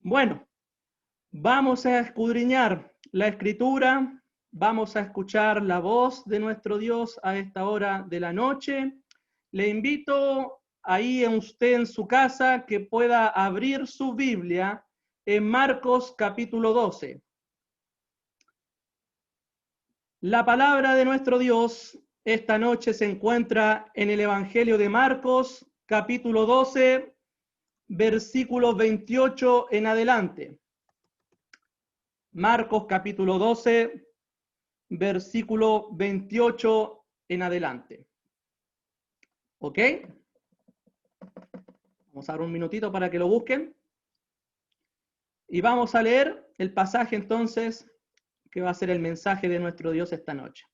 Bueno, vamos a escudriñar la Escritura, vamos a escuchar la voz de nuestro Dios a esta hora de la noche. Le invito ahí a usted en su casa que pueda abrir su Biblia en Marcos capítulo 12. La palabra de nuestro Dios esta noche se encuentra en el Evangelio de Marcos capítulo 12, versículos 28 en adelante. Marcos capítulo 12, versículo 28 en adelante. ¿Ok? Vamos a dar un minutito para que lo busquen. Y vamos a leer el pasaje entonces, que va a ser el mensaje de nuestro Dios esta noche.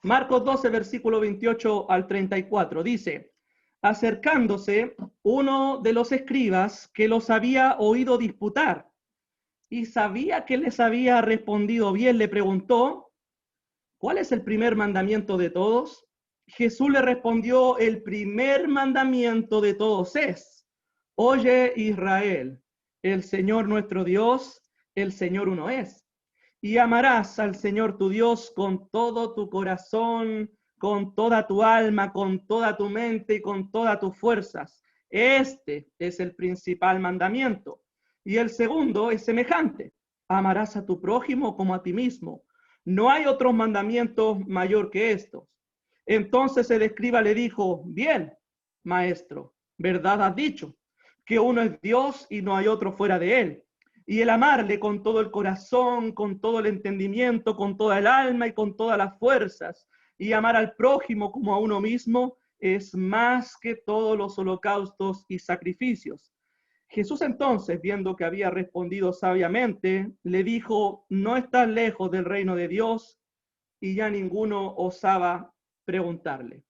Marcos 12, versículo 28 al 34, dice: acercándose uno de los escribas que los había oído disputar, y sabía que les había respondido bien, le preguntó: ¿cuál es el primer mandamiento de todos? Jesús le respondió: el primer mandamiento de todos es: oye Israel, el Señor nuestro Dios, el Señor uno es. Y amarás al Señor tu Dios con todo tu corazón, con toda tu alma, con toda tu mente y con todas tus fuerzas. Este es el principal mandamiento. Y el segundo es semejante: amarás a tu prójimo como a ti mismo. No hay otro mandamiento mayor que estos. Entonces el escriba le dijo: bien, maestro, verdad has dicho, que uno es Dios y no hay otro fuera de él. Y el amarle con todo el corazón, con todo el entendimiento, con toda el alma y con todas las fuerzas, y amar al prójimo como a uno mismo, es más que todos los holocaustos y sacrificios. Jesús entonces, viendo que había respondido sabiamente, le dijo: no estás lejos del reino de Dios. Y ya ninguno osaba preguntarle.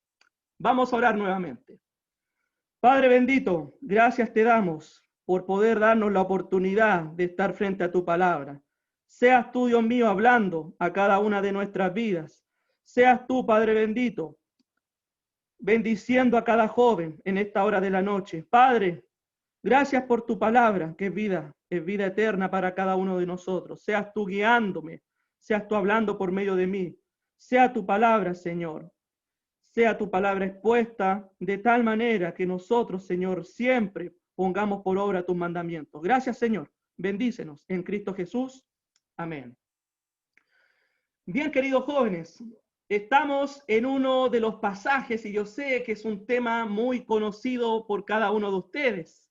Vamos a orar nuevamente. Padre bendito, gracias te damos por poder darnos la oportunidad de estar frente a tu palabra. Seas tú, Dios mío, hablando a cada una de nuestras vidas. Seas tú, Padre bendito, bendiciendo a cada joven en esta hora de la noche. Padre, gracias por tu palabra, que es vida eterna para cada uno de nosotros. Seas tú guiándome, seas tú hablando por medio de mí. Sea tu palabra, Señor. Sea tu palabra expuesta de tal manera que nosotros, Señor, siempre pongamos por obra tus mandamientos. Gracias, Señor. Bendícenos en Cristo Jesús. Amén. Bien, queridos jóvenes, estamos en uno de los pasajes, y yo sé que es un tema muy conocido por cada uno de ustedes.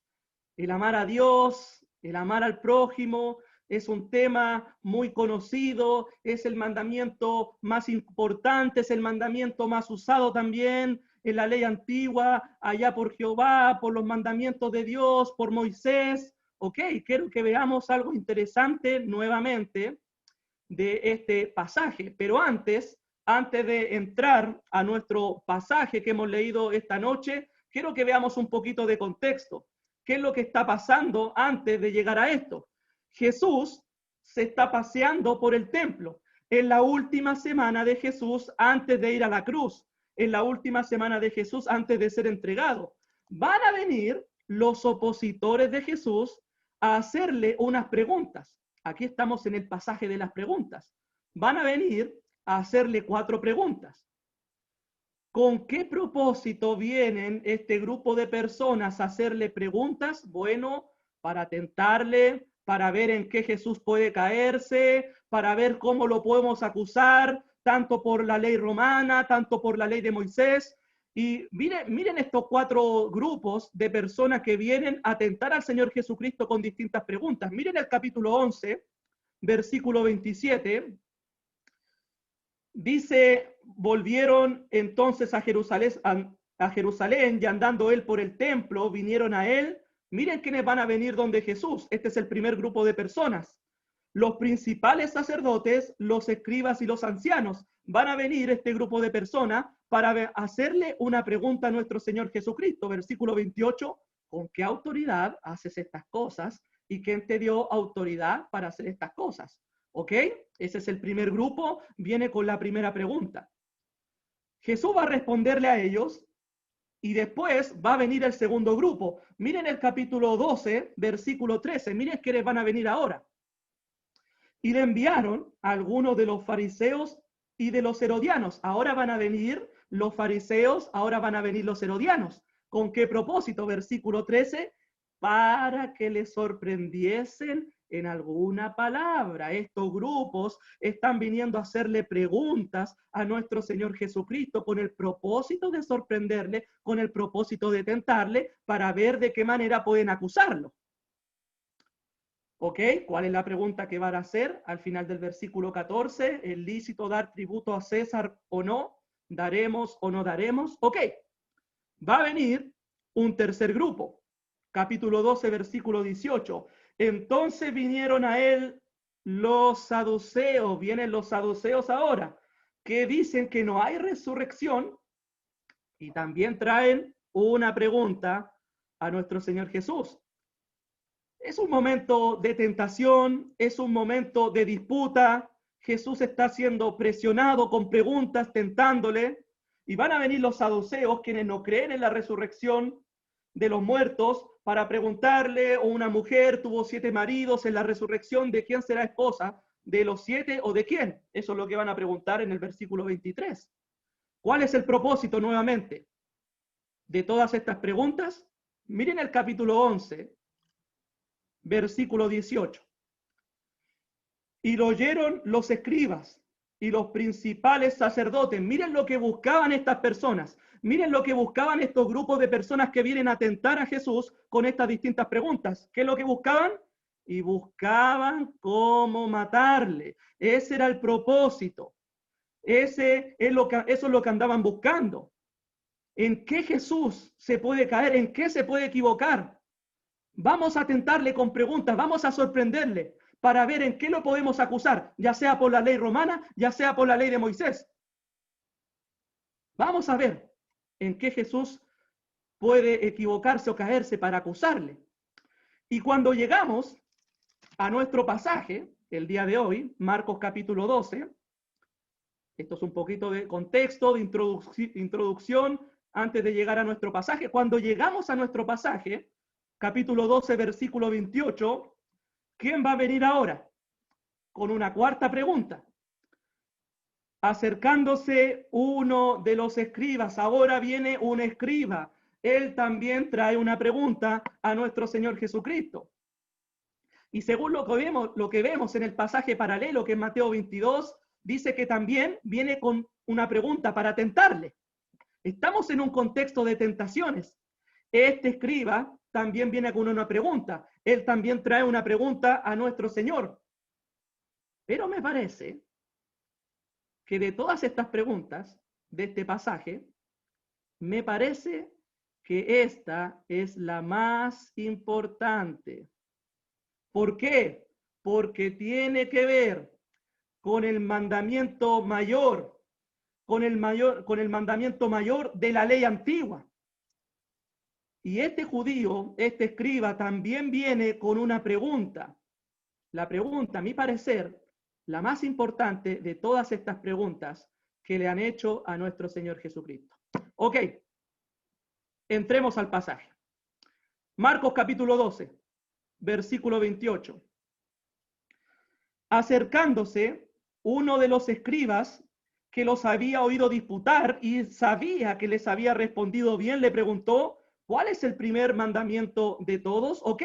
El amar a Dios, el amar al prójimo, es un tema muy conocido, es el mandamiento más importante, es el mandamiento más usado también en la ley antigua, allá por Jehová, por los mandamientos de Dios, por Moisés. Ok, quiero que veamos algo interesante nuevamente de este pasaje, pero antes de entrar a nuestro pasaje que hemos leído esta noche, quiero que veamos un poquito de contexto. ¿Qué es lo que está pasando antes de llegar a esto? Jesús se está paseando por el templo en la última semana de Jesús antes de ir a la cruz, en la última semana de Jesús antes de ser entregado. Van a venir los opositores de Jesús a hacerle unas preguntas. Aquí estamos en el pasaje de las preguntas. Van a venir a hacerle 4 preguntas. ¿Con qué propósito vienen este grupo de personas a hacerle preguntas? Bueno, para tentarle, para ver en qué Jesús puede caerse, para ver cómo lo podemos acusar, tanto por la ley romana, tanto por la ley de Moisés. Y miren estos 4 grupos de personas que vienen a tentar al Señor Jesucristo con distintas preguntas. Miren el capítulo 11, versículo 27. Dice: volvieron entonces a Jerusalén, y andando él por el templo, vinieron a él. Miren quiénes van a venir donde Jesús. Este es el primer grupo de personas. Los principales sacerdotes, los escribas y los ancianos. Van a venir este grupo de personas para hacerle una pregunta a nuestro Señor Jesucristo. Versículo 28, ¿con qué autoridad haces estas cosas? ¿Y quién te dio autoridad para hacer estas cosas? ¿Ok? Ese es el primer grupo, viene con la primera pregunta. Jesús va a responderle a ellos Y después va a venir el segundo grupo. Miren el capítulo 12, versículo 13. Miren quiénes van a venir ahora. Y le enviaron a algunos de los fariseos y de los herodianos. Ahora van a venir los fariseos, ahora van a venir los herodianos. ¿Con qué propósito? Versículo 13. Para que les sorprendiesen en alguna palabra. Estos grupos están viniendo a hacerle preguntas a nuestro Señor Jesucristo con el propósito de sorprenderle, con el propósito de tentarle, para ver de qué manera pueden acusarlo. ¿Ok? ¿Cuál es la pregunta que van a hacer al final del versículo 14? ¿Es lícito dar tributo a César o no? ¿Daremos o no daremos? Ok. Va a venir un tercer grupo. Capítulo 12, versículo 18. Entonces vinieron a él los saduceos. Vienen los saduceos ahora, que dicen que no hay resurrección, y también traen una pregunta a nuestro Señor Jesús. Es un momento de tentación, es un momento de disputa. Jesús está siendo presionado con preguntas, tentándole, y van a venir los saduceos, quienes no creen en la resurrección de los muertos, para preguntarle, o una mujer tuvo 7 maridos, en la resurrección, ¿de quién será esposa? ¿De los 7 o de quién? Eso es lo que van a preguntar en el versículo 23. ¿Cuál es el propósito nuevamente de todas estas preguntas? Miren el capítulo 11, versículo 18. Y lo oyeron los escribas y los principales sacerdotes. Miren lo que buscaban estas personas. Miren lo que buscaban estos grupos de personas que vienen a tentar a Jesús con estas distintas preguntas. ¿Qué es lo que buscaban? Y buscaban cómo matarle. Ese era el propósito. Eso es lo que andaban buscando. ¿En qué Jesús se puede caer? ¿En qué se puede equivocar? Vamos a tentarle con preguntas, vamos a sorprenderle para ver en qué lo podemos acusar, ya sea por la ley romana, ya sea por la ley de Moisés. Vamos a ver en qué Jesús puede equivocarse o caerse para acusarle. Y cuando llegamos a nuestro pasaje, el día de hoy, Marcos capítulo 12, esto es un poquito de contexto, de introducción antes de llegar a nuestro pasaje. Cuando llegamos a nuestro pasaje, capítulo 12, versículo 28, ¿quién va a venir ahora? Con una cuarta pregunta. Acercándose uno de los escribas, ahora viene un escriba. Él también trae una pregunta a nuestro Señor Jesucristo. Y según lo que vemos en el pasaje paralelo, que es Mateo 22, dice que también viene con una pregunta para tentarle. Estamos en un contexto de tentaciones. Este escriba también viene con una pregunta. Él también trae una pregunta a nuestro Señor. Pero me parece que de todas estas preguntas de este pasaje, me parece que esta es la más importante. ¿Por qué? Porque tiene que ver con el mandamiento mayor, con el mandamiento mayor de la ley antigua. Y este judío, este escriba, también viene con una pregunta. La pregunta, a mi parecer, la más importante de todas estas preguntas que le han hecho a nuestro Señor Jesucristo. Ok, entremos al pasaje. Marcos capítulo 12, versículo 28. Acercándose uno de los escribas que los había oído disputar y sabía que les había respondido bien, le preguntó, ¿cuál es el primer mandamiento de todos? Ok,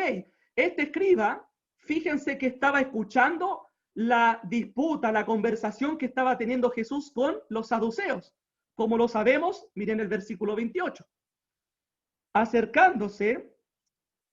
este escriba, fíjense que estaba escuchando la disputa, la conversación que estaba teniendo Jesús con los saduceos. Como lo sabemos, miren el versículo 28. Acercándose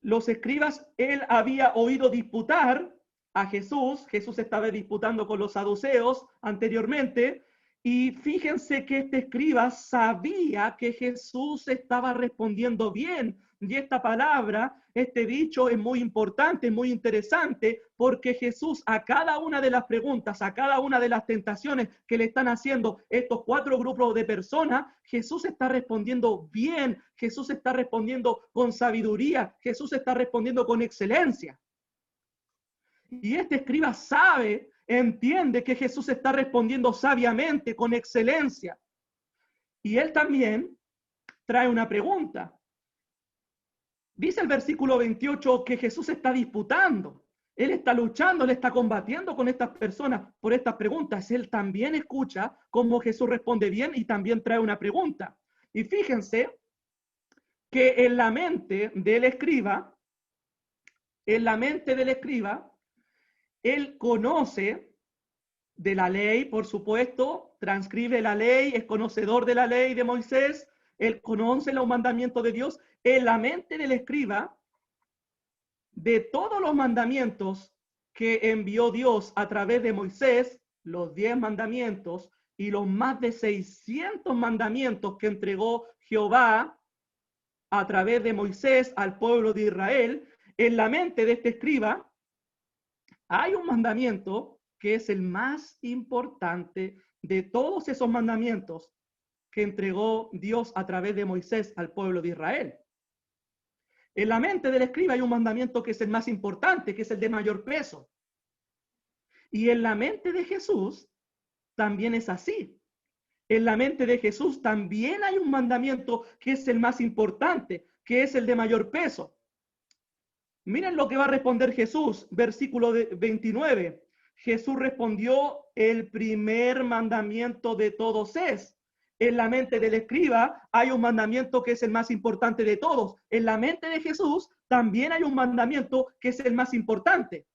los escribas, él había oído disputar a Jesús. Jesús estaba disputando con los saduceos anteriormente. Y fíjense que este escriba sabía que Jesús estaba respondiendo bien. Y esta palabra, este dicho es muy importante, muy interesante, porque Jesús a cada una de las preguntas, a cada una de las tentaciones que le están haciendo estos 4 grupos de personas, Jesús está respondiendo bien, Jesús está respondiendo con sabiduría, Jesús está respondiendo con excelencia. Y este escriba sabe, entiende que Jesús está respondiendo sabiamente, con excelencia. Y él también trae una pregunta. Dice el versículo 28 que Jesús está disputando. Él está luchando, él está combatiendo con estas personas por estas preguntas. Él también escucha cómo Jesús responde bien y también trae una pregunta. Y fíjense que en la mente del escriba, él conoce de la ley, por supuesto, transcribe la ley, es conocedor de la ley de Moisés, él conoce los mandamientos de Dios. En la mente del escriba, de todos los mandamientos que envió Dios a través de Moisés, los 10 mandamientos y los más de 600 mandamientos que entregó Jehová a través de Moisés al pueblo de Israel, en la mente de este escriba hay un mandamiento que es el más importante de todos esos mandamientos que entregó Dios a través de Moisés al pueblo de Israel. En la mente del escriba hay un mandamiento que es el más importante, que es el de mayor peso. Y en la mente de Jesús también es así. En la mente de Jesús también hay un mandamiento que es el más importante, que es el de mayor peso. Miren lo que va a responder Jesús, versículo 29. Jesús respondió, el primer mandamiento de todos es. En la mente del escriba hay un mandamiento que es el más importante de todos. En la mente de Jesús también hay un mandamiento que es el más importante.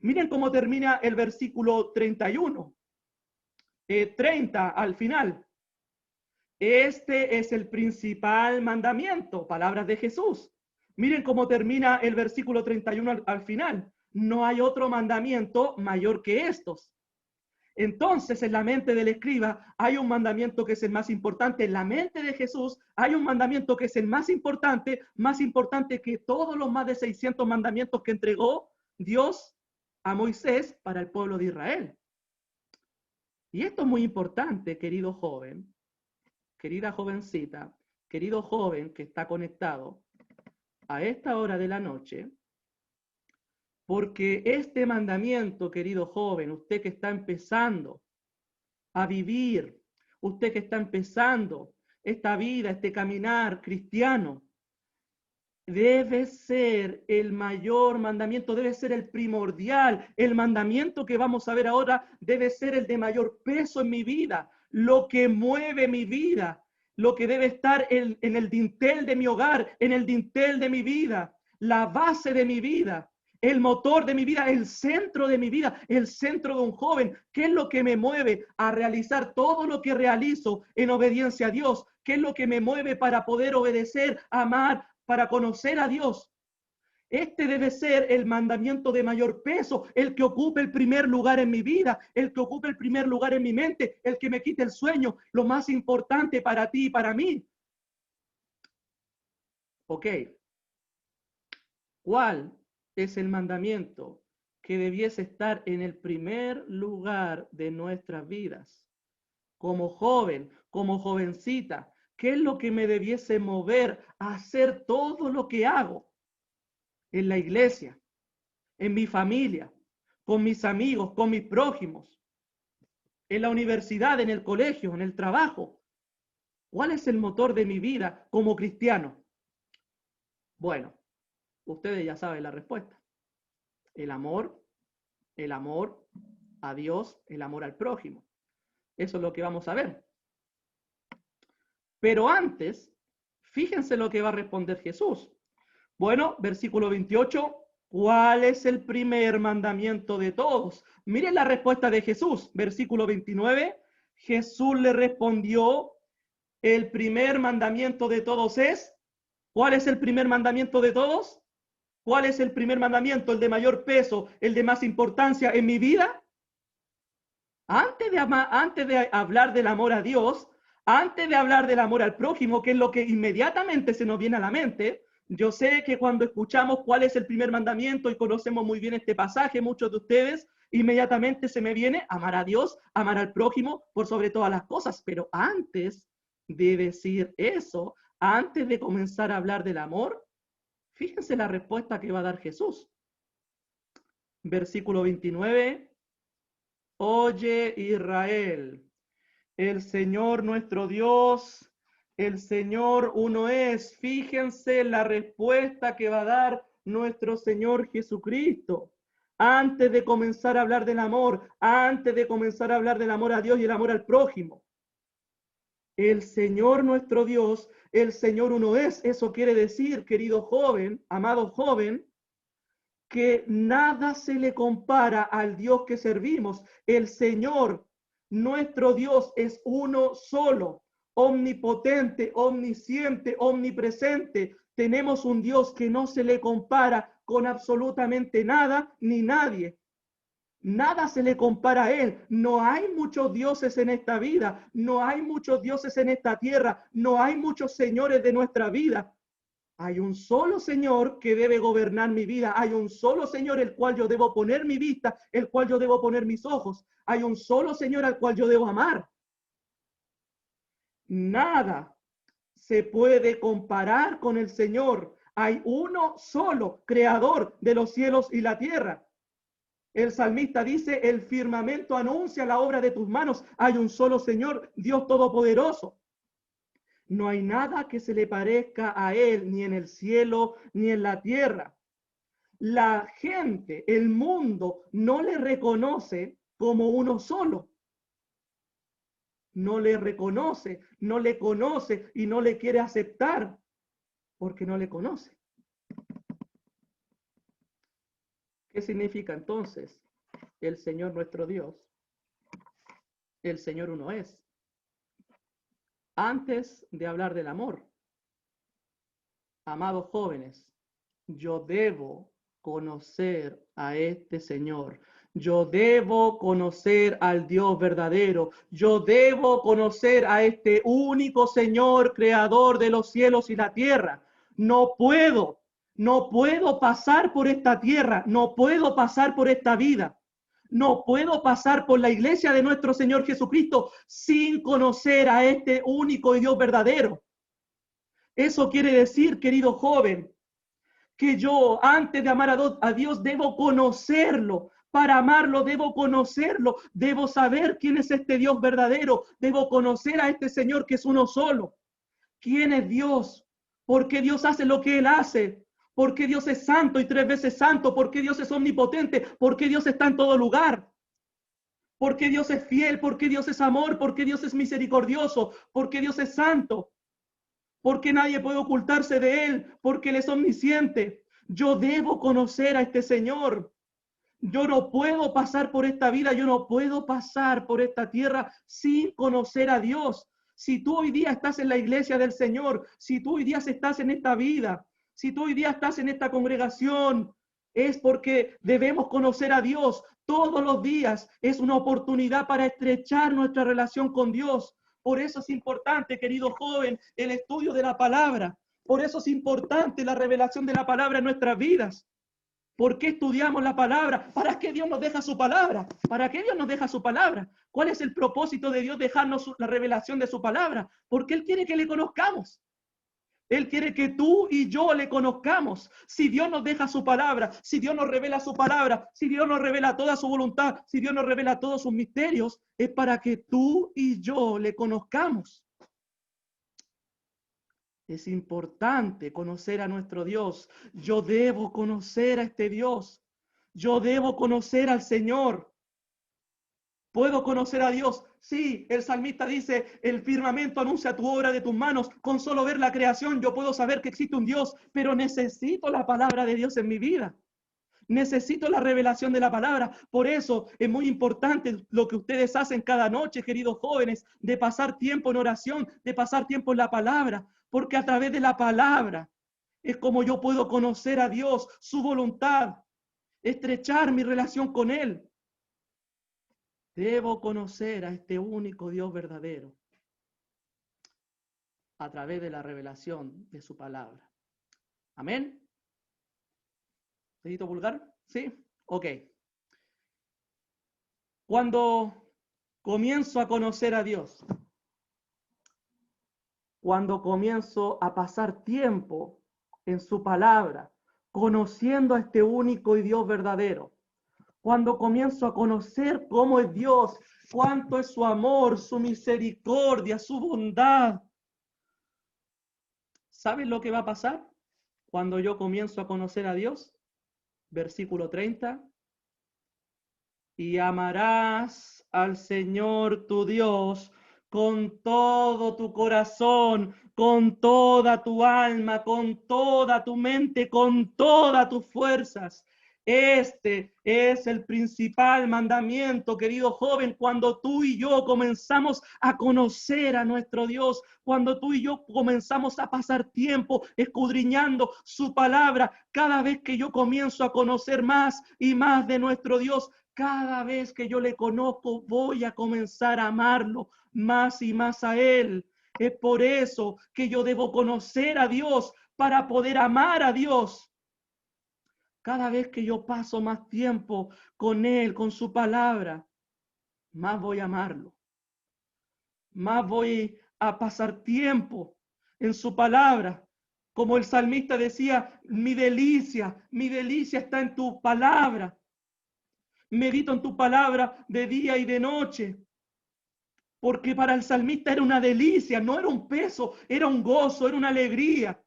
Miren cómo termina el versículo 31. 30 al final. Este es el principal mandamiento, palabras de Jesús. Miren cómo termina el versículo 31 al final. No hay otro mandamiento mayor que estos. Entonces, en la mente del escriba hay un mandamiento que es el más importante. En la mente de Jesús hay un mandamiento que es el más importante que todos los más de 600 mandamientos que entregó Dios a Moisés para el pueblo de Israel. Y esto es muy importante, querido joven, querida jovencita, querido joven que está conectado a esta hora de la noche, porque este mandamiento, querido joven, usted que está empezando a vivir, usted que está empezando esta vida, este caminar cristiano, debe ser el mayor mandamiento, debe ser el primordial. El mandamiento que vamos a ver ahora debe ser el de mayor peso en mi vida, lo que mueve mi vida, lo que debe estar en el dintel de mi hogar, en el dintel de mi vida, la base de mi vida, el motor de mi vida, el centro de mi vida, el centro de un joven. ¿Qué es lo que me mueve a realizar todo lo que realizo en obediencia a Dios? ¿Qué es lo que me mueve para poder obedecer, amar, para conocer a Dios? Este debe ser el mandamiento de mayor peso, el que ocupe el primer lugar en mi vida, el que ocupe el primer lugar en mi mente, el que me quite el sueño, lo más importante para ti y para mí. Ok. ¿Cuál es el mandamiento que debiese estar en el primer lugar de nuestras vidas? Como joven, como jovencita, ¿qué es lo que me debiese mover a hacer todo lo que hago? En la iglesia, en mi familia, con mis amigos, con mis prójimos, en la universidad, en el colegio, en el trabajo. ¿Cuál es el motor de mi vida como cristiano? Bueno, ustedes ya saben la respuesta. El amor a Dios, el amor al prójimo. Eso es lo que vamos a ver. Pero antes, fíjense lo que va a responder Jesús. Bueno, versículo 28, ¿cuál es el primer mandamiento de todos? Miren la respuesta de Jesús. Versículo 29, Jesús le respondió, el primer mandamiento de todos es, ¿cuál es el primer mandamiento de todos? ¿Cuál es el primer mandamiento, el de mayor peso, el de más importancia en mi vida? Antes de hablar del amor a Dios, antes de hablar del amor al prójimo, que es lo que inmediatamente se nos viene a la mente, yo sé que cuando escuchamos cuál es el primer mandamiento y conocemos muy bien este pasaje, muchos de ustedes, inmediatamente se me viene amar a Dios, amar al prójimo por sobre todas las cosas. Pero antes de decir eso, antes de comenzar a hablar del amor, fíjense la respuesta que va a dar Jesús. Versículo 29. Oye Israel, el Señor nuestro Dios, El Señor uno es. Fíjense la respuesta que va a dar nuestro Señor Jesucristo. Antes de comenzar a hablar del amor, antes de comenzar a hablar del amor a Dios y el amor al prójimo. El Señor nuestro Dios, el Señor uno es. Eso quiere decir, querido joven, amado joven, que nada se le compara al Dios que servimos. El Señor, nuestro Dios, es uno solo, omnipotente, omnisciente, omnipresente. Tenemos un Dios que no se le compara con absolutamente nada ni nadie. Nada se le compara a Él. No hay muchos dioses en esta vida. No hay muchos dioses en esta tierra. No hay muchos señores de nuestra vida. Hay un solo Señor que debe gobernar mi vida. Hay un solo Señor el cual yo debo poner mi vista, el cual yo debo poner mis ojos. Hay un solo Señor al cual yo debo amar. Nada se puede comparar con el Señor. Hay uno solo, creador de los cielos y la tierra. El salmista dice, el firmamento anuncia la obra de tus manos. Hay un solo Señor, Dios Todopoderoso. No hay nada que se le parezca a Él, ni en el cielo, ni en la tierra. La gente, el mundo, no le reconoce como uno solo. No le reconoce, no le conoce y no le quiere aceptar porque no le conoce. ¿Qué significa entonces el Señor nuestro Dios? El Señor uno es. Antes de hablar del amor, amados jóvenes, yo debo conocer a este Señor. Yo debo conocer al Dios verdadero. Yo debo conocer a este único Señor, creador de los cielos y la tierra. No puedo pasar por esta tierra. No puedo pasar por esta vida. No puedo pasar por la iglesia de nuestro Señor Jesucristo sin conocer a este único Dios verdadero. Eso quiere decir, querido joven, que yo antes de amar a Dios debo conocerlo. Para amarlo debo conocerlo. Debo saber quién es este Dios verdadero. Debo conocer a este Señor que es uno solo. ¿Quién es Dios? ¿Por qué Dios hace lo que Él hace? ¿Por qué Dios es santo y 3 veces santo? ¿Por qué Dios es omnipotente? ¿Por qué Dios está en todo lugar? ¿Por qué Dios es fiel? ¿Por qué Dios es amor? ¿Por qué Dios es misericordioso? ¿Por qué Dios es santo? Porque nadie puede ocultarse de Él, porque Él es omnisciente. Yo debo conocer a este Señor. Yo no puedo pasar por esta vida, yo no puedo pasar por esta tierra sin conocer a Dios. Si tú hoy día estás en la iglesia del Señor, si tú hoy día estás en esta vida, si tú hoy día estás en esta congregación, es porque debemos conocer a Dios. Todos los días es una oportunidad para estrechar nuestra relación con Dios. Por eso es importante, querido joven, el estudio de la palabra. Por eso es importante la revelación de la palabra en nuestras vidas. ¿Por qué estudiamos la palabra? ¿Para qué Dios nos deja su palabra? ¿Para qué Dios nos deja su palabra? ¿Cuál es el propósito de Dios dejarnos la revelación de su palabra? Porque Él quiere que le conozcamos. Él quiere que tú y yo le conozcamos. Si Dios nos deja su palabra, si Dios nos revela su palabra, si Dios nos revela toda su voluntad, si Dios nos revela todos sus misterios, es para que tú y yo le conozcamos. Es importante conocer a nuestro Dios. Yo debo conocer a este Dios. Yo debo conocer al Señor. ¿Puedo conocer a Dios? Sí, el salmista dice, el firmamento anuncia tu obra de tus manos. Con solo ver la creación yo puedo saber que existe un Dios, pero necesito la palabra de Dios en mi vida. Necesito la revelación de la palabra. Por eso es muy importante lo que ustedes hacen cada noche, queridos jóvenes, de pasar tiempo en oración, de pasar tiempo en la palabra, porque a través de la palabra es como yo puedo conocer a Dios, su voluntad, estrechar mi relación con Él. Debo conocer a este único Dios verdadero a través de la revelación de su palabra. Amén. ¿Dedito pulgar? ¿Sí? Ok. Cuando comienzo a conocer a Dios, cuando comienzo a pasar tiempo en su palabra, conociendo a este único y Dios verdadero, cuando comienzo a conocer cómo es Dios, cuánto es su amor, su misericordia, su bondad, ¿Sabes lo que va a pasar cuando yo comienzo a conocer a Dios? Versículo 30. Y amarás al Señor tu Dios con todo tu corazón, con toda tu alma, con toda tu mente, con todas tus fuerzas. Este es el principal mandamiento, querido joven, cuando tú y yo comenzamos a conocer a nuestro Dios, cuando tú y yo comenzamos a pasar tiempo escudriñando su palabra, cada vez que yo comienzo a conocer más y más de nuestro Dios, cada vez que yo le conozco, voy a comenzar a amarlo más y más a Él. Es por eso que yo debo conocer a Dios para poder amar a Dios. Cada vez que yo paso más tiempo con Él, con su palabra, más voy a amarlo. Más voy a pasar tiempo en su palabra. Como el salmista decía, mi delicia está en tu palabra. Medito en tu palabra de día y de noche. Porque para el salmista era una delicia, no era un peso, era un gozo, era una alegría.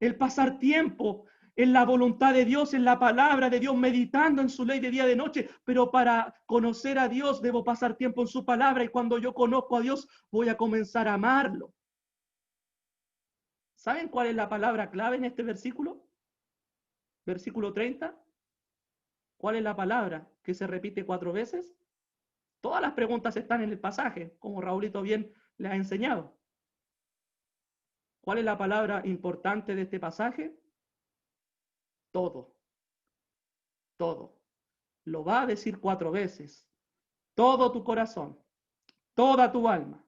El pasar tiempo en la voluntad de Dios, en la palabra de Dios, meditando en su ley de día y de noche. Pero para conocer a Dios debo pasar tiempo en su palabra, y cuando yo conozco a Dios voy a comenzar a amarlo. ¿Saben cuál es la palabra clave en este versículo? Versículo 30. ¿Cuál es la palabra que se repite 4 veces? Todas las preguntas están en el pasaje, como Raulito bien le ha enseñado. ¿Cuál es la palabra importante de este pasaje? Todo. Todo. Lo va a decir 4 veces. Todo tu corazón, toda tu alma,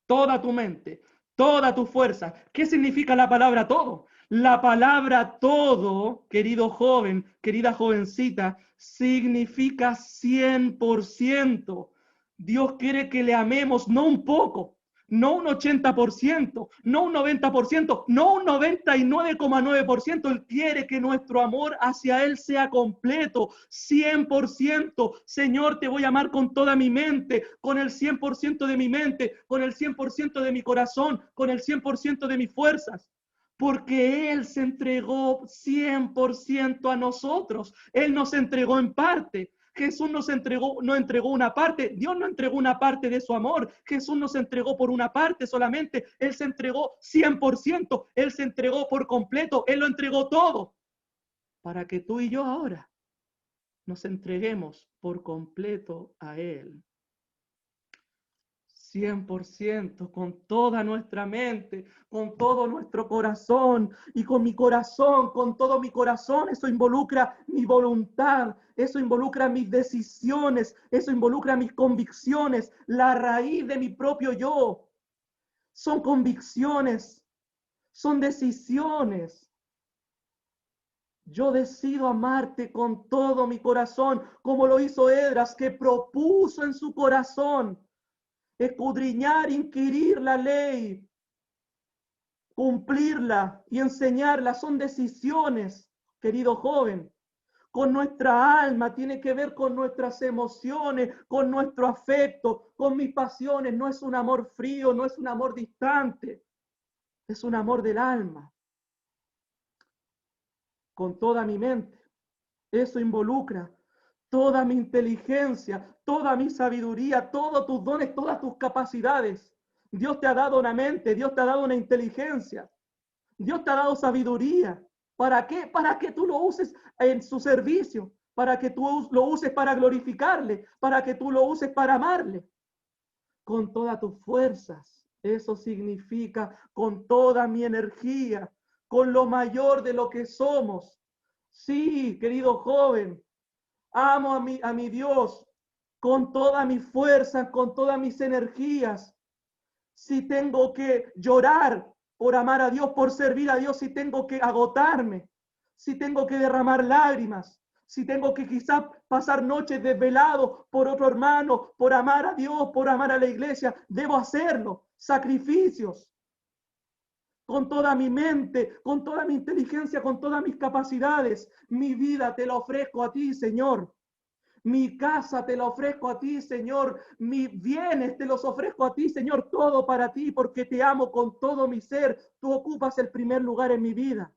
toda tu mente, toda tu fuerza. ¿Qué significa la palabra todo? La palabra todo, querido joven, querida jovencita, significa 100%. Dios quiere que le amemos, no un poco, no un 80%, no un 90%, no un 99,9%. Él quiere que nuestro amor hacia Él sea completo, 100%. Señor, te voy a amar con toda mi mente, con el 100% de mi mente, con el 100% de mi corazón, con el 100% de mis fuerzas. Porque Él se entregó 100% a nosotros. Él nos entregó en parte. Jesús no entregó una parte. Dios no entregó una parte de su amor. Jesús nos entregó por una parte solamente. Él se entregó 100%. Él se entregó por completo. Él lo entregó todo. Para que tú y yo ahora nos entreguemos por completo a Él. 100%, con toda nuestra mente, con todo nuestro corazón, y con mi corazón, con todo mi corazón. Eso involucra mi voluntad, eso involucra mis decisiones, eso involucra mis convicciones, la raíz de mi propio yo. Son convicciones, son decisiones. Yo decido amarte con todo mi corazón, como lo hizo Esdras, que propuso en su corazón escudriñar, inquirir la ley, cumplirla y enseñarla. Son decisiones, querido joven. Con nuestra alma, tiene que ver con nuestras emociones, con nuestro afecto, con mis pasiones. No es un amor frío, no es un amor distante, es un amor del alma. Con toda mi mente. Eso involucra toda mi inteligencia, toda mi sabiduría, todos tus dones, todas tus capacidades. Dios te ha dado una mente, Dios te ha dado una inteligencia, Dios te ha dado sabiduría. ¿Para qué? Para que tú lo uses en su servicio, para que tú lo uses para glorificarle, para que tú lo uses para amarle. Con todas tus fuerzas. Eso significa con toda mi energía, con lo mayor de lo que somos. Sí, querido joven, amo a mi Dios con toda mi fuerza, con todas mis energías. Si tengo que llorar por amar a Dios, por servir a Dios, si tengo que agotarme, si tengo que derramar lágrimas, si tengo que quizás pasar noches desvelado por otro hermano, por amar a Dios, por amar a la iglesia, debo hacerlo. Sacrificios. Con toda mi mente, con toda mi inteligencia, con todas mis capacidades. Mi vida te la ofrezco a ti, Señor. Mi casa te la ofrezco a ti, Señor. Mis bienes te los ofrezco a ti, Señor. Todo para ti, porque te amo con todo mi ser. Tú ocupas el primer lugar en mi vida.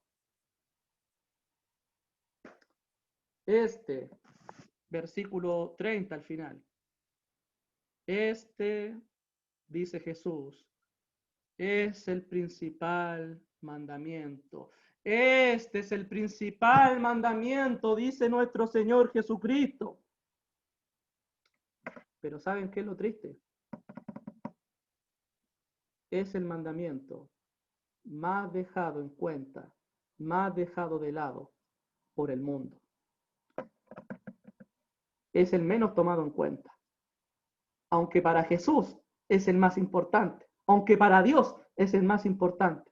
Versículo 30 al final. Dice Jesús, es el principal mandamiento. Este es el principal mandamiento, dice nuestro Señor Jesucristo. Pero ¿saben qué es lo triste? Es el mandamiento más dejado en cuenta, más dejado de lado por el mundo. Es el menos tomado en cuenta. Aunque para Jesús es el más importante, aunque para Dios es el más importante,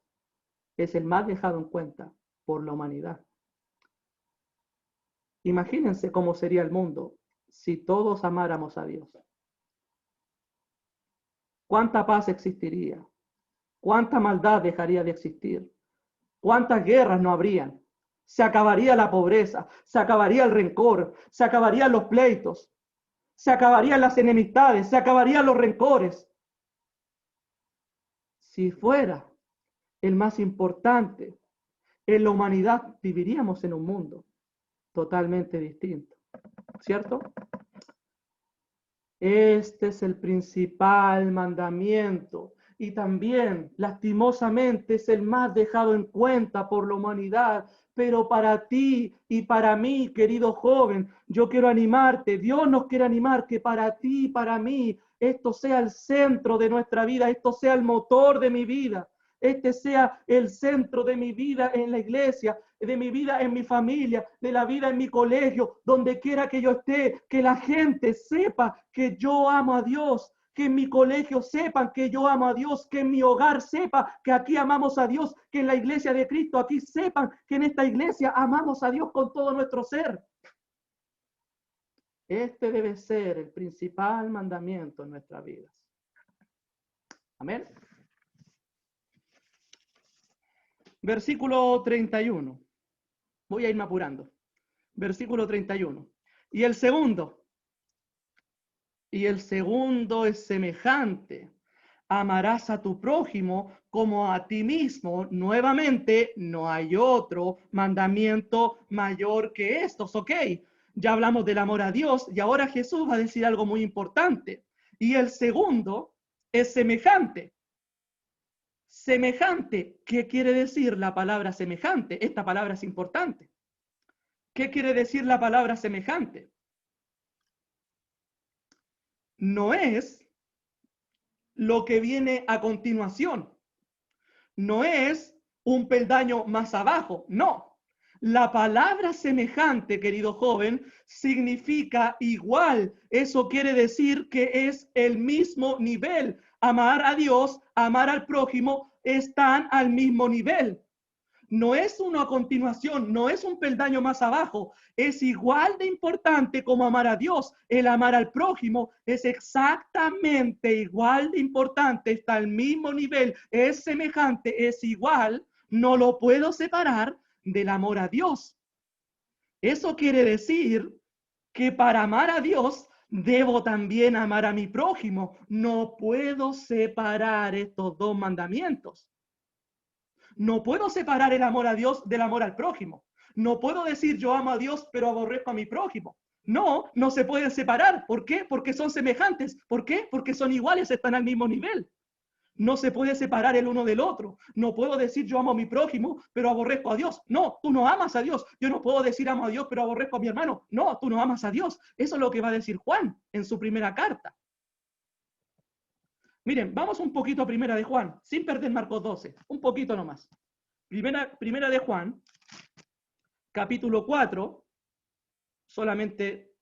es el más dejado en cuenta por la humanidad. Imagínense cómo sería el mundo si todos amáramos a Dios. ¿Cuánta paz existiría? ¿Cuánta maldad dejaría de existir? ¿Cuántas guerras no habrían? Se acabaría la pobreza, se acabaría el rencor, se acabarían los pleitos, se acabarían las enemistades, se acabarían los rencores. Si fuera el más importante en la humanidad, viviríamos en un mundo totalmente distinto, ¿cierto? Este es el principal mandamiento y también, lastimosamente, es el más dejado en cuenta por la humanidad. Pero para ti y para mí, querido joven, yo quiero animarte, Dios nos quiere animar que para ti y para mí esto sea el centro de nuestra vida, esto sea el motor de mi vida. Este sea el centro de mi vida en la iglesia, de mi vida en mi familia, de la vida en mi colegio, donde quiera que yo esté, que la gente sepa que yo amo a Dios, que en mi colegio sepan que yo amo a Dios, que en mi hogar sepa que aquí amamos a Dios, que en la iglesia de Cristo aquí sepan que en esta iglesia amamos a Dios con todo nuestro ser. Este debe ser el principal mandamiento en nuestras vidas. Amén. Versículo 31. Voy a irme apurando. Versículo 31. Y el segundo es semejante. Amarás a tu prójimo como a ti mismo. Nuevamente, no hay otro mandamiento mayor que estos, ¿ok? Ya hablamos del amor a Dios y ahora Jesús va a decir algo muy importante. Y el segundo es semejante. Semejante, ¿qué quiere decir la palabra semejante? Esta palabra es importante. ¿Qué quiere decir la palabra semejante? No es lo que viene a continuación. No es un peldaño más abajo, no. La palabra semejante, querido joven, significa igual. Eso quiere decir que es el mismo nivel. Amar a Dios, amar al prójimo, están al mismo nivel. No es uno a continuación, no es un peldaño más abajo, es igual de importante como amar a Dios. El amar al prójimo es exactamente igual de importante, está al mismo nivel, es semejante, es igual, no lo puedo separar del amor a Dios. Eso quiere decir que para amar a Dios debo también amar a mi prójimo. No puedo separar estos dos mandamientos. No puedo separar el amor a Dios del amor al prójimo. No puedo decir yo amo a Dios pero aborrezco a mi prójimo. No, no se pueden separar. ¿Por qué? Porque son semejantes. ¿Por qué? Porque son iguales, están al mismo nivel. No se puede separar el uno del otro. No puedo decir yo amo a mi prójimo pero aborrezco a Dios. No, tú no amas a Dios. Yo no puedo decir amo a Dios pero aborrezco a mi hermano. No, tú no amas a Dios. Eso es lo que va a decir Juan en su primera carta. Miren, vamos un poquito a primera de Juan, sin perder Marcos 12, un poquito nomás. Primera de Juan, capítulo 4, solamente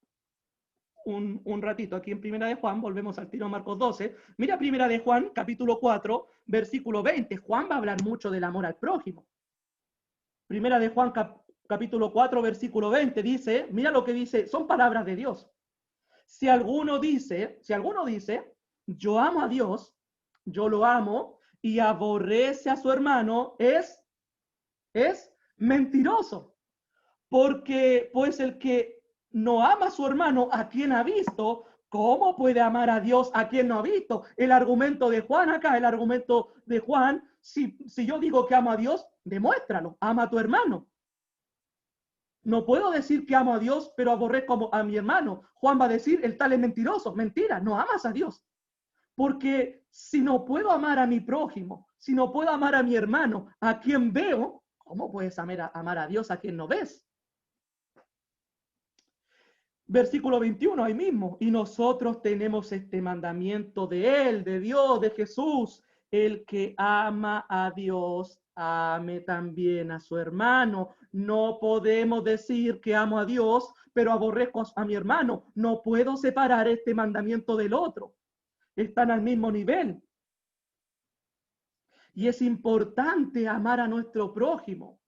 un ratito aquí en primera de Juan, volvemos al tiro Marcos 12. Mira primera de Juan, capítulo 4, versículo 20. Juan va a hablar mucho del amor al prójimo. Primera de Juan, capítulo 4, versículo 20, dice, mira lo que dice, son palabras de Dios. Si alguno dice, yo amo a Dios, yo lo amo, y aborrece a su hermano, es mentiroso. Porque pues el que no ama a su hermano a quien ha visto, ¿cómo puede amar a Dios a quien no ha visto? El argumento de Juan acá, el argumento de Juan, si yo digo que amo a Dios, demuéstralo, ama a tu hermano. No puedo decir que amo a Dios, pero aborrezco a mi hermano. Juan va a decir, el tal es mentiroso. Mentira, no amas a Dios. Porque si no puedo amar a mi prójimo, si no puedo amar a mi hermano, a quien veo, ¿cómo puedes amar a Dios a quien no ves? Versículo 21, ahí mismo. Y nosotros tenemos este mandamiento de Él, de Dios, de Jesús. El que ama a Dios, ame también a su hermano. No podemos decir que amo a Dios, pero aborrezco a mi hermano. No puedo separar este mandamiento del otro. Están al mismo nivel. Y es importante amar a nuestro prójimo.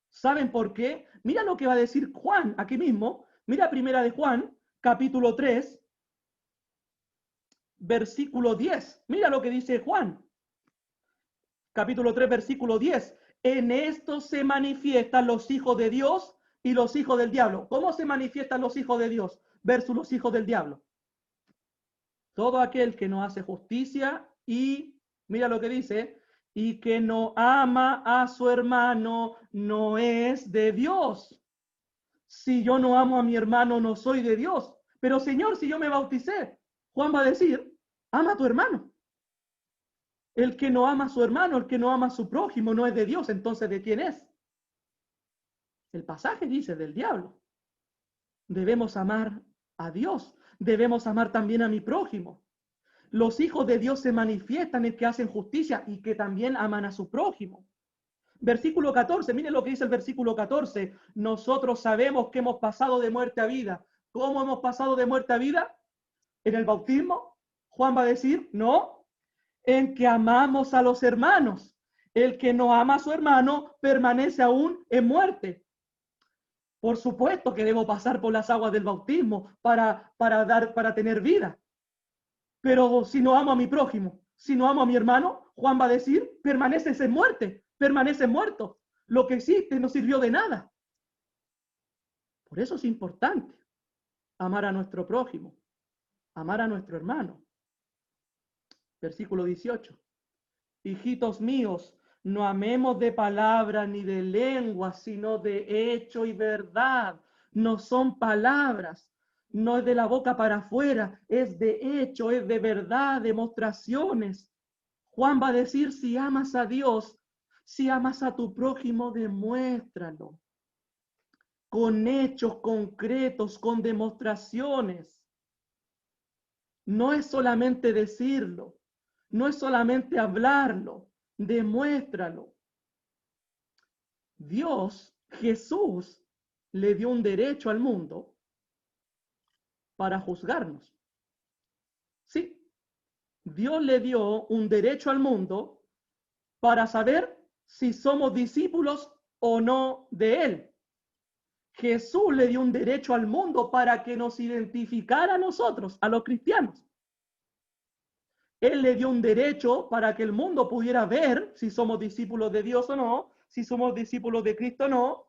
¿Saben por qué? Mira lo que va a decir Juan aquí mismo. Mira primera de Juan, capítulo 3, versículo 10. Mira lo que dice Juan. Capítulo 3, versículo 10. En esto se manifiestan los hijos de Dios y los hijos del diablo. ¿Cómo se manifiestan los hijos de Dios versus los hijos del diablo? Todo aquel que no hace justicia y, mira lo que dice, y que no ama a su hermano no es de Dios. Si yo no amo a mi hermano, no soy de Dios. Pero Señor, si yo me bauticé, Juan va a decir, ama a tu hermano. El que no ama a su hermano, el que no ama a su prójimo, no es de Dios. Entonces, ¿de quién es? El pasaje dice del diablo. Debemos amar a Dios. Debemos amar también a mi prójimo. Los hijos de Dios se manifiestan en que hacen justicia y que también aman a su prójimo. Versículo 14, miren lo que dice el versículo 14. Nosotros sabemos que hemos pasado de muerte a vida. ¿Cómo hemos pasado de muerte a vida? En el bautismo. Juan va a decir, no, en que amamos a los hermanos. El que no ama a su hermano permanece aún en muerte. Por supuesto que debo pasar por las aguas del bautismo para tener vida. Pero si no amo a mi prójimo, si no amo a mi hermano, Juan va a decir, permaneces en muerte, permaneces muerto. Lo que hiciste no sirvió de nada. Por eso es importante amar a nuestro prójimo, amar a nuestro hermano. Versículo 18. Hijitos míos, no amemos de palabra ni de lengua, sino de hecho y verdad. No son palabras, no es de la boca para afuera, es de hecho, es de verdad, demostraciones. Juan va a decir, si amas a Dios, si amas a tu prójimo, demuéstralo. Con hechos concretos, con demostraciones. No es solamente decirlo, no es solamente hablarlo, demuéstralo. Dios, Jesús, le dio un derecho al mundo para juzgarnos. Sí, Dios le dio un derecho al mundo para saber si somos discípulos o no de Él. Jesús le dio un derecho al mundo para que nos identificara a nosotros, a los cristianos. Él le dio un derecho para que el mundo pudiera ver si somos discípulos de Dios o no, si somos discípulos de Cristo o no.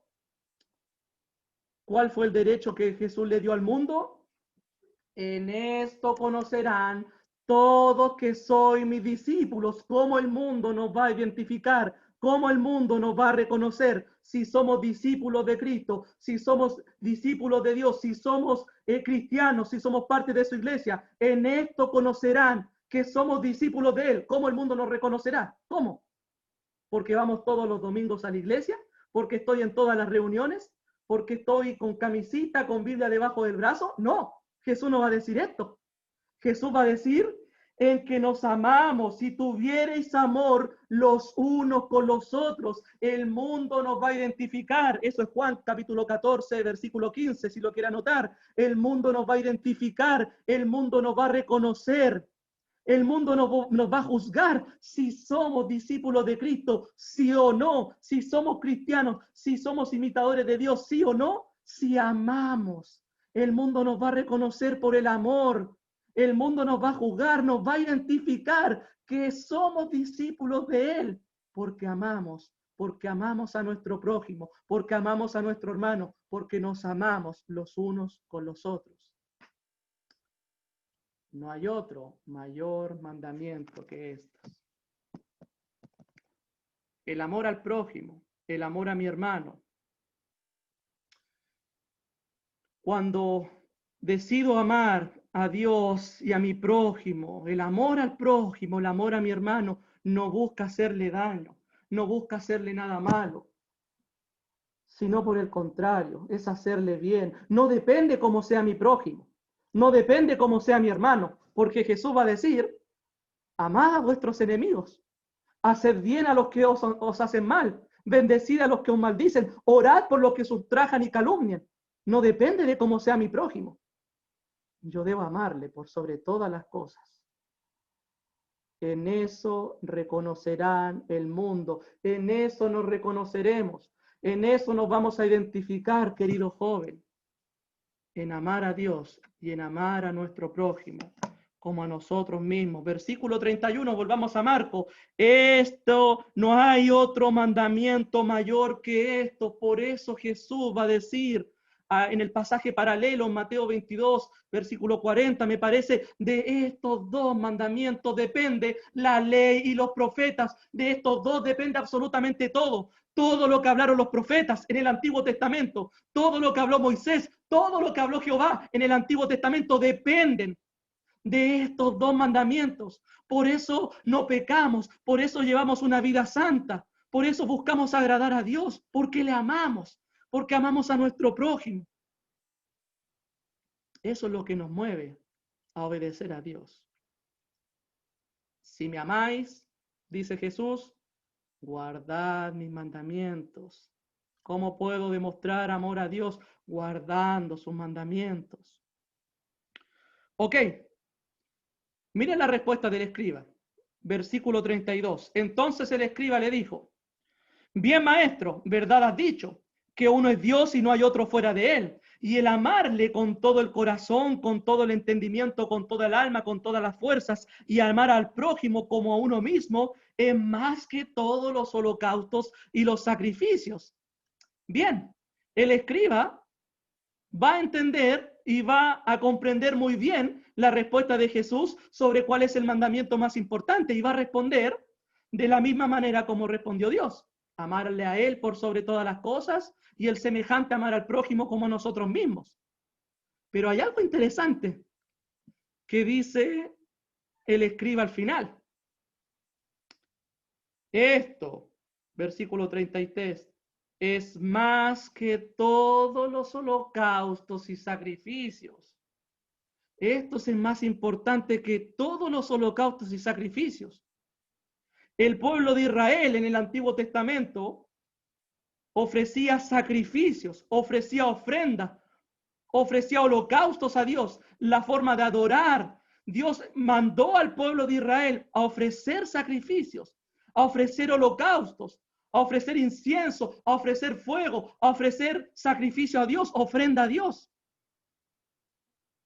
¿Cuál fue el derecho que Jesús le dio al mundo? En esto conocerán todos que soy mis discípulos. ¿Cómo el mundo nos va a identificar? ¿Cómo el mundo nos va a reconocer si somos discípulos de Cristo, si somos discípulos de Dios, si somos cristianos, si somos parte de su iglesia? En esto conocerán que somos discípulos de Él. ¿Cómo el mundo nos reconocerá? ¿Cómo? ¿Porque vamos todos los domingos a la iglesia? ¿Porque estoy en todas las reuniones? ¿Porque estoy con camisita, con Biblia debajo del brazo? No, Jesús no va a decir esto. Jesús va a decir en que nos amamos. Si tuvierais amor los unos con los otros, el mundo nos va a identificar. Eso es Juan capítulo 14, versículo 15, si lo quiere anotar. El mundo nos va a identificar, el mundo nos va a reconocer. El mundo nos va a juzgar si somos discípulos de Cristo, sí o no, si somos cristianos, si somos imitadores de Dios, sí o no, si amamos. El mundo nos va a reconocer por el amor. El mundo nos va a juzgar, nos va a identificar que somos discípulos de Él, porque amamos, porque amamos a nuestro prójimo, porque amamos a nuestro hermano, porque nos amamos los unos con los otros. No hay otro mayor mandamiento que estos. El amor al prójimo, el amor a mi hermano. Cuando decido amar a Dios y a mi prójimo, el amor al prójimo, el amor a mi hermano, no busca hacerle daño, no busca hacerle nada malo, sino por el contrario, es hacerle bien. No depende cómo sea mi prójimo, no depende cómo sea mi hermano, porque Jesús va a decir, amad a vuestros enemigos, haced bien a los que os hacen mal, bendecid a los que os maldicen, orad por los que os ultrajan y calumnian. No depende de cómo sea mi prójimo. Yo debo amarle por sobre todas las cosas. En eso reconocerán el mundo, en eso nos reconoceremos, en eso nos vamos a identificar, querido joven, en amar a Dios y en amar a nuestro prójimo como a nosotros mismos. Versículo 31, volvamos a Marcos. Esto, no hay otro mandamiento mayor que esto. Por eso Jesús va a decir en el pasaje paralelo, en Mateo 22, versículo 40, me parece, de estos dos mandamientos depende la ley y los profetas. De estos dos depende absolutamente todo. Todo lo que hablaron los profetas en el Antiguo Testamento, todo lo que habló Moisés, todo lo que habló Jehová en el Antiguo Testamento dependen de estos dos mandamientos. Por eso no pecamos, por eso llevamos una vida santa, por eso buscamos agradar a Dios, porque le amamos, porque amamos a nuestro prójimo. Eso es lo que nos mueve a obedecer a Dios. Si me amáis, dice Jesús, guardad mis mandamientos. ¿Cómo puedo demostrar amor a Dios? Guardando sus mandamientos. Ok. Miren la respuesta del escriba. Versículo 32. Entonces el escriba le dijo, bien maestro, verdad has dicho, que uno es Dios y no hay otro fuera de él. Y el amarle con todo el corazón, con todo el entendimiento, con toda el alma, con todas las fuerzas, y amar al prójimo como a uno mismo, es más que todos los holocaustos y los sacrificios. Bien, el escriba va a entender y va a comprender muy bien la respuesta de Jesús sobre cuál es el mandamiento más importante y va a responder de la misma manera como respondió Dios. Amarle a Él por sobre todas las cosas y el semejante amar al prójimo como nosotros mismos. Pero hay algo interesante que dice el escriba al final. Esto, versículo 33, es más que todos los holocaustos y sacrificios. Esto es más importante que todos los holocaustos y sacrificios. El pueblo de Israel en el Antiguo Testamento ofrecía sacrificios, ofrecía ofrendas, ofrecía holocaustos a Dios, la forma de adorar. Dios mandó al pueblo de Israel a ofrecer sacrificios, a ofrecer holocaustos, a ofrecer incienso, a ofrecer fuego, a ofrecer sacrificio a Dios, ofrenda a Dios.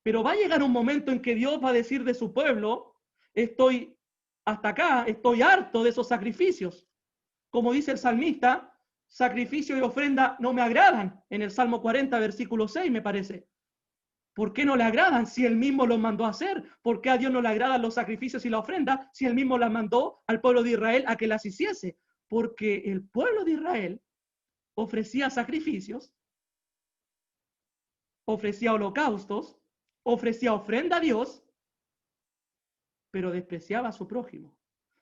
Pero va a llegar un momento en que Dios va a decir de su pueblo, estoy hasta acá, estoy harto de esos sacrificios. Como dice el salmista, sacrificio y ofrenda no me agradan, en el Salmo 40, versículo 6, me parece. ¿Por qué no le agradan si él mismo los mandó a hacer? ¿Por qué a Dios no le agradan los sacrificios y la ofrenda si él mismo las mandó al pueblo de Israel a que las hiciese? Porque el pueblo de Israel ofrecía sacrificios, ofrecía holocaustos, ofrecía ofrenda a Dios, pero despreciaba a su prójimo,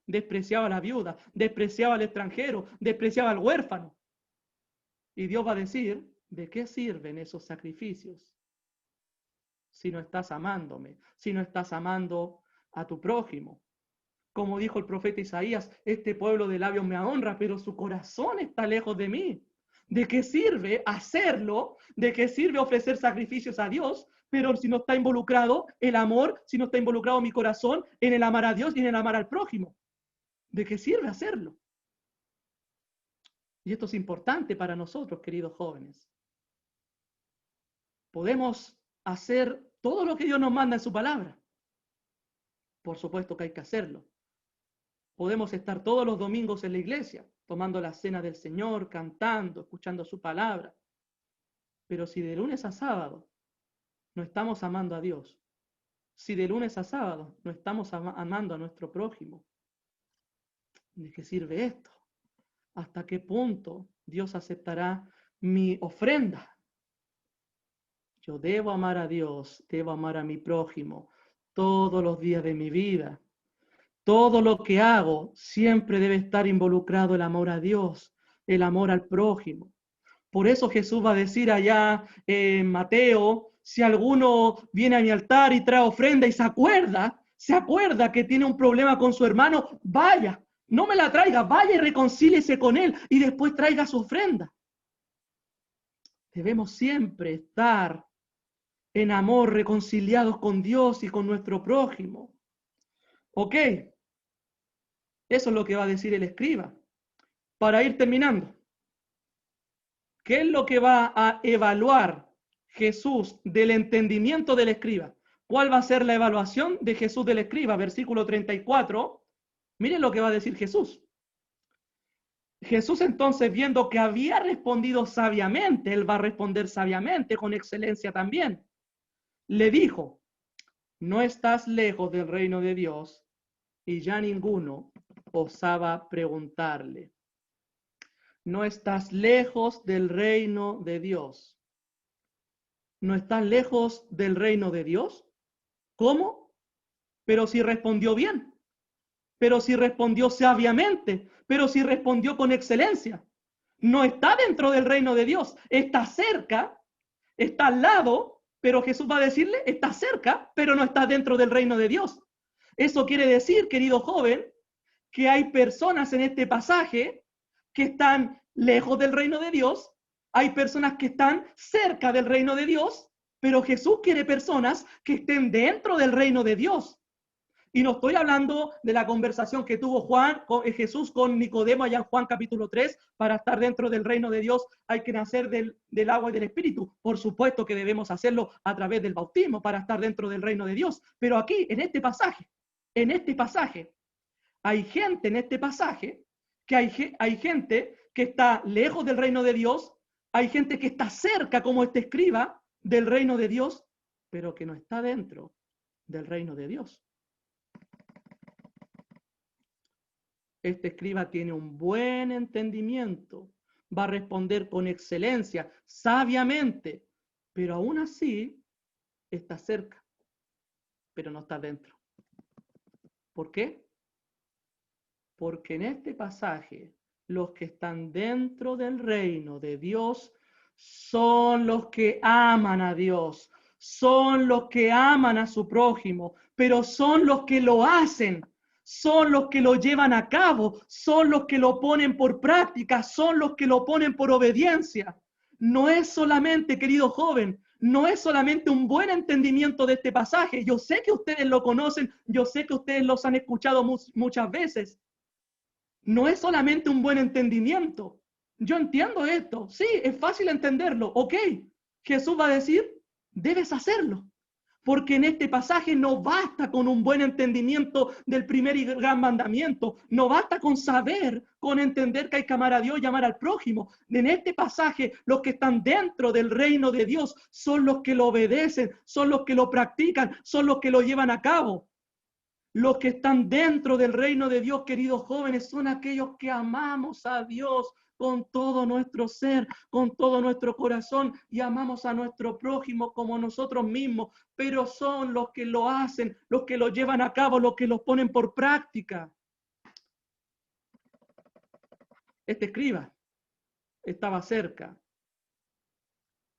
despreciaba a la viuda, despreciaba al extranjero, despreciaba al huérfano. Y Dios va a decir, ¿de qué sirven esos sacrificios si no estás amándome, si no estás amando a tu prójimo? Como dijo el profeta Isaías, este pueblo de labios me honra, pero su corazón está lejos de mí. ¿De qué sirve hacerlo? ¿De qué sirve ofrecer sacrificios a Dios? Pero si no está involucrado el amor, si no está involucrado mi corazón en el amar a Dios y en el amar al prójimo. ¿De qué sirve hacerlo? Y esto es importante para nosotros, queridos jóvenes. Podemos hacer todo lo que Dios nos manda en su palabra. Por supuesto que hay que hacerlo. Podemos estar todos los domingos en la iglesia. tomando la cena del Señor, cantando, escuchando su palabra. Pero si de lunes a sábado no estamos amando a Dios, si de lunes a sábado no estamos amando a nuestro prójimo, ¿de qué sirve esto? ¿Hasta qué punto Dios aceptará mi ofrenda? Yo debo amar a Dios, debo amar a mi prójimo todos los días de mi vida. Todo lo que hago siempre debe estar involucrado el amor a Dios, el amor al prójimo. Por eso Jesús va a decir allá en Mateo, si alguno viene a mi altar y trae ofrenda y se acuerda que tiene un problema con su hermano, vaya, no me la traiga, vaya y reconcíliese con él y después traiga su ofrenda. Debemos siempre estar en amor, reconciliados con Dios y con nuestro prójimo. ¿Ok? Eso es lo que va a decir el escriba. Para ir terminando, ¿qué es lo que va a evaluar Jesús del entendimiento del escriba? ¿Cuál va a ser la evaluación de Jesús del escriba? Versículo 34. Miren lo que va a decir Jesús. Jesús entonces, viendo que había respondido sabiamente, él va a responder sabiamente, con excelencia también, le dijo, no estás lejos del reino de Dios, y ya ninguno osaba preguntarle. No estás lejos del reino de Dios. ¿No estás lejos del reino de Dios? ¿Cómo? Pero si respondió bien, pero si respondió sabiamente, pero si respondió con excelencia. No está dentro del reino de Dios, está cerca, está al lado, pero Jesús va a decirle, está cerca, pero no está dentro del reino de Dios. Eso quiere decir, querido joven, que hay personas en este pasaje que están lejos del reino de Dios, hay personas que están cerca del reino de Dios, pero Jesús quiere personas que estén dentro del reino de Dios. Y no estoy hablando de la conversación que tuvo Jesús con Nicodemo allá en Juan capítulo 3, para estar dentro del reino de Dios hay que nacer del agua y del Espíritu. Por supuesto que debemos hacerlo a través del bautismo para estar dentro del reino de Dios. Pero aquí, en este pasaje, hay gente en este pasaje, que hay gente que está lejos del reino de Dios, hay gente que está cerca, como este escriba, del reino de Dios, pero que no está dentro del reino de Dios. Este escriba tiene un buen entendimiento, va a responder con excelencia, sabiamente, pero aún así está cerca, pero no está dentro. ¿Por qué? Porque en este pasaje los que están dentro del reino de Dios son los que aman a Dios, son los que aman a su prójimo, pero son los que lo hacen, son los que lo llevan a cabo, son los que lo ponen por práctica, son los que lo ponen por obediencia. No es solamente, querido joven, no es solamente un buen entendimiento de este pasaje. Yo sé que ustedes lo conocen, yo sé que ustedes los han escuchado muchas veces. No es solamente un buen entendimiento. Yo entiendo esto. Sí, es fácil entenderlo. Ok, Jesús va a decir, debes hacerlo. Porque en este pasaje no basta con un buen entendimiento del primer y gran mandamiento. No basta con saber, con entender que hay que amar a Dios y amar al prójimo. En este pasaje, los que están dentro del reino de Dios son los que lo obedecen, son los que lo practican, son los que lo llevan a cabo. Los que están dentro del reino de Dios, queridos jóvenes, son aquellos que amamos a Dios con todo nuestro ser, con todo nuestro corazón, y amamos a nuestro prójimo como nosotros mismos, pero son los que lo hacen, los que lo llevan a cabo, los que lo ponen por práctica. Este escriba estaba cerca.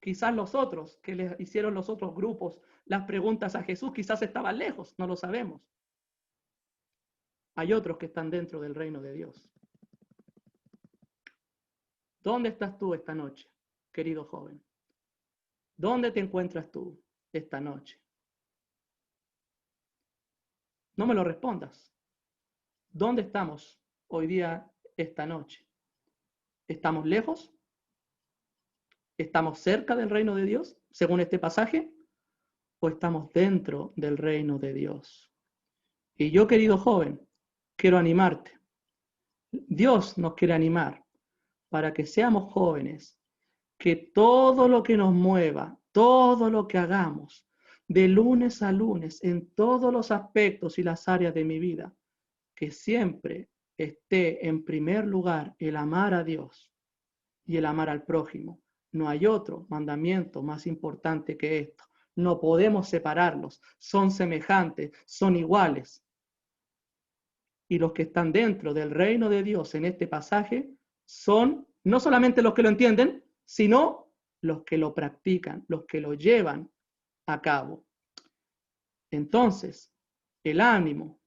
Quizás los otros, que le hicieron los otros grupos las preguntas a Jesús, quizás estaban lejos, no lo sabemos. Hay otros que están dentro del reino de Dios. ¿Dónde estás tú esta noche, querido joven? ¿Dónde te encuentras tú esta noche? No me lo respondas. ¿Dónde estamos hoy día, esta noche? ¿Estamos lejos? ¿Estamos cerca del reino de Dios, según este pasaje? ¿O estamos dentro del reino de Dios? Y yo, querido joven, quiero animarte. Dios nos quiere animar para que seamos jóvenes, que todo lo que nos mueva, todo lo que hagamos, de lunes a lunes, en todos los aspectos y las áreas de mi vida, que siempre esté en primer lugar el amar a Dios y el amar al prójimo. No hay otro mandamiento más importante que esto. No podemos separarlos. Son semejantes, son iguales. Y los que están dentro del reino de Dios en este pasaje son no solamente los que lo entienden, sino los que lo practican, los que lo llevan a cabo. Entonces, el ánimo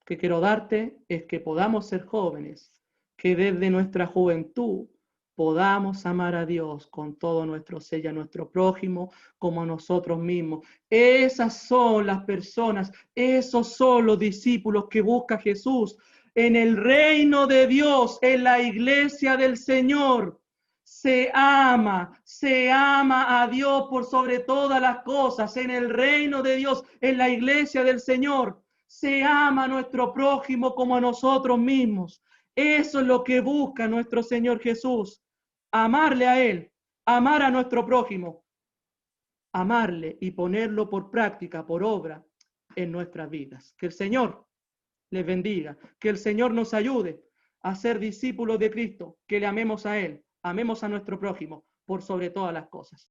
que quiero darte es que podamos ser jóvenes, que desde nuestra juventud podamos amar a Dios con todo nuestro ser y a nuestro prójimo como a nosotros mismos. Esas son las personas, esos son los discípulos que busca Jesús en el reino de Dios, en la iglesia del Señor. Se ama a Dios por sobre todas las cosas, en el reino de Dios, en la iglesia del Señor. Se ama a nuestro prójimo como a nosotros mismos. Eso es lo que busca nuestro Señor Jesús. Amarle a Él, amar a nuestro prójimo, amarle y ponerlo por práctica, por obra en nuestras vidas. Que el Señor les bendiga, que el Señor nos ayude a ser discípulos de Cristo, que le amemos a Él, amemos a nuestro prójimo por sobre todas las cosas.